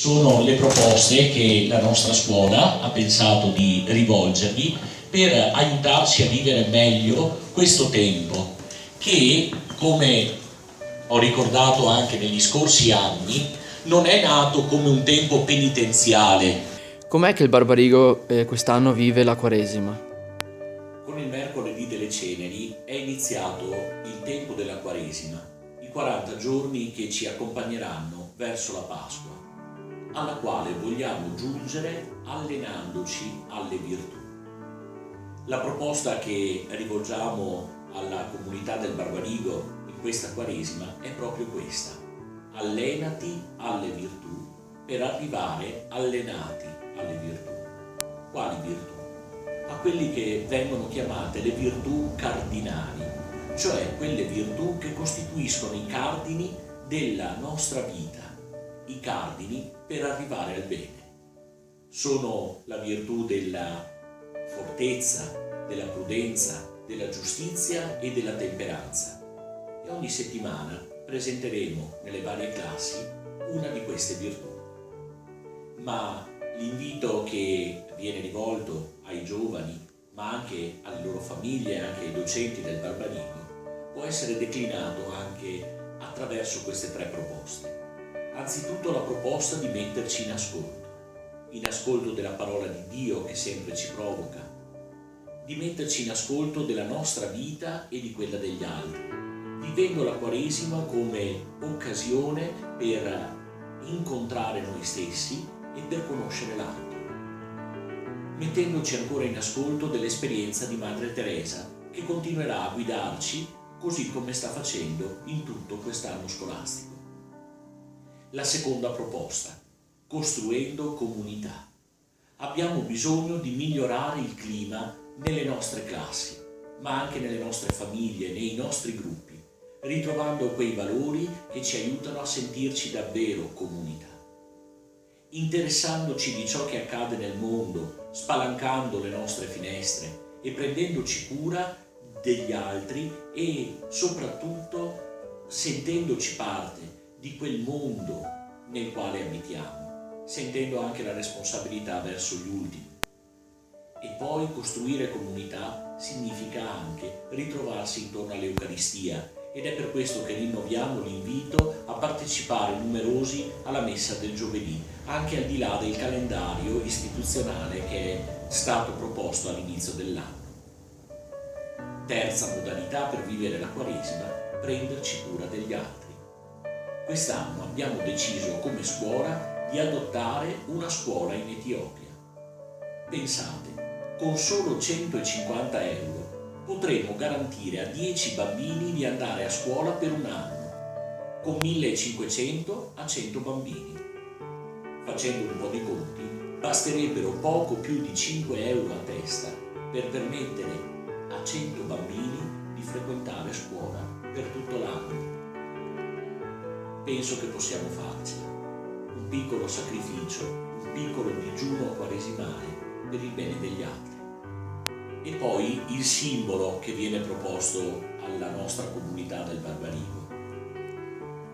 sono le proposte che la nostra scuola ha pensato di rivolgervi per aiutarci a vivere meglio questo tempo che, come ho ricordato anche negli scorsi anni, non è nato come un tempo penitenziale. Com'è che il Barbarigo quest'anno vive la Quaresima? Con il mercoledì delle ceneri è iniziato il tempo della Quaresima, i 40 giorni che ci accompagneranno verso la Pasqua, alla quale vogliamo giungere allenandoci alle virtù. La proposta che rivolgiamo alla comunità del Barbarigo in questa Quaresima è proprio questa: allenati alle virtù per arrivare allenati alle virtù. Quali virtù? A quelli che vengono chiamate le virtù cardinali, cioè quelle virtù che costituiscono i cardini della nostra vita, i cardini per arrivare al bene. Sono la virtù della fortezza, della prudenza, della giustizia e della temperanza. E ogni settimana presenteremo nelle varie classi una di queste virtù. Ma l'invito che viene rivolto ai giovani, ma anche alle loro famiglie, anche ai docenti del Barbarigo, può essere declinato anche attraverso queste tre proposte. Anzitutto la proposta di metterci in ascolto della parola di Dio che sempre ci provoca, di metterci in ascolto della nostra vita e di quella degli altri, vivendo la Quaresima come occasione per incontrare noi stessi e per conoscere l'altro, mettendoci ancora in ascolto dell'esperienza di Madre Teresa, che continuerà a guidarci così come sta facendo in tutto quest'anno scolastico. La seconda proposta: costruendo comunità. Abbiamo bisogno di migliorare il clima nelle nostre classi, ma anche nelle nostre famiglie, nei nostri gruppi, ritrovando quei valori che ci aiutano a sentirci davvero comunità. Interessandoci di ciò che accade nel mondo, spalancando le nostre finestre e prendendoci cura degli altri e soprattutto sentendoci parte di quel mondo nel quale abitiamo, sentendo anche la responsabilità verso gli ultimi. E poi costruire comunità significa anche ritrovarsi intorno all'Eucaristia, ed è per questo che rinnoviamo l'invito a partecipare numerosi alla messa del giovedì, anche al di là del calendario istituzionale che è stato proposto all'inizio dell'anno. Terza modalità per vivere la Quaresima: prenderci cura degli altri. Quest'anno abbiamo deciso come scuola di adottare una scuola in Etiopia. Pensate, con solo 150 euro potremo garantire a 10 bambini di andare a scuola per un anno, con 1500 a 100 bambini. Facendo un po' di conti, basterebbero poco più di 5 euro a testa per permettere a 100 bambini di frequentare scuola per tutto l'anno. Penso che possiamo farcela. Un piccolo sacrificio, un piccolo digiuno quaresimale per il bene degli altri. E poi il simbolo che viene proposto alla nostra comunità del Barbarigo.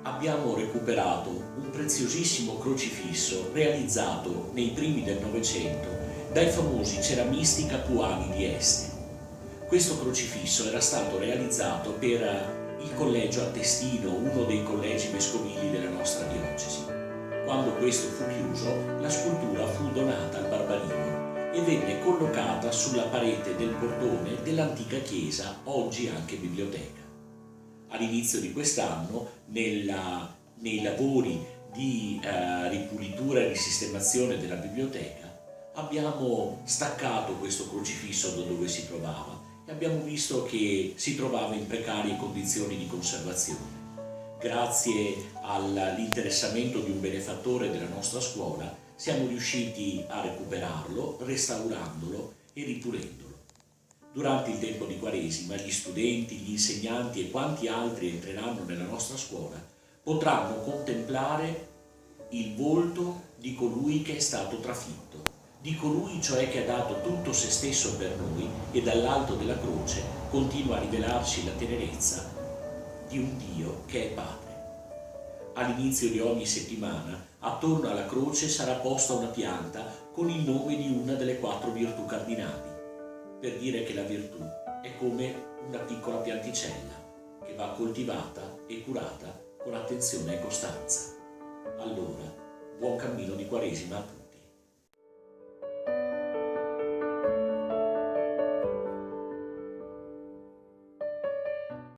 Abbiamo recuperato un preziosissimo crocifisso realizzato nei primi del Novecento dai famosi ceramisti capuani di Este. Questo crocifisso era stato realizzato per il collegio a Testino, uno dei collegi vescovili della nostra diocesi. Quando questo fu chiuso, la scultura fu donata al Barbarigo e venne collocata sulla parete del portone dell'antica chiesa, oggi anche biblioteca. All'inizio di quest'anno, nei lavori di ripulitura e risistemazione della biblioteca, abbiamo staccato questo crocifisso da dove si trovava e abbiamo visto che si trovava in precarie condizioni di conservazione. Grazie all'interessamento di un benefattore della nostra scuola siamo riusciti a recuperarlo, restaurandolo e ripulendolo. Durante il tempo di Quaresima gli studenti, gli insegnanti e quanti altri entreranno nella nostra scuola potranno contemplare il volto di colui che è stato trafitto, di colui cioè che ha dato tutto se stesso per noi e dall'alto della croce continua a rivelarci la tenerezza di un Dio che è Padre. all'inizio di ogni settimana, attorno alla croce sarà posta una pianta con il nome di una delle 4 virtù cardinali, per dire che la virtù è come una piccola pianticella che va coltivata e curata con attenzione e costanza. Allora, buon cammino di Quaresima a tutti.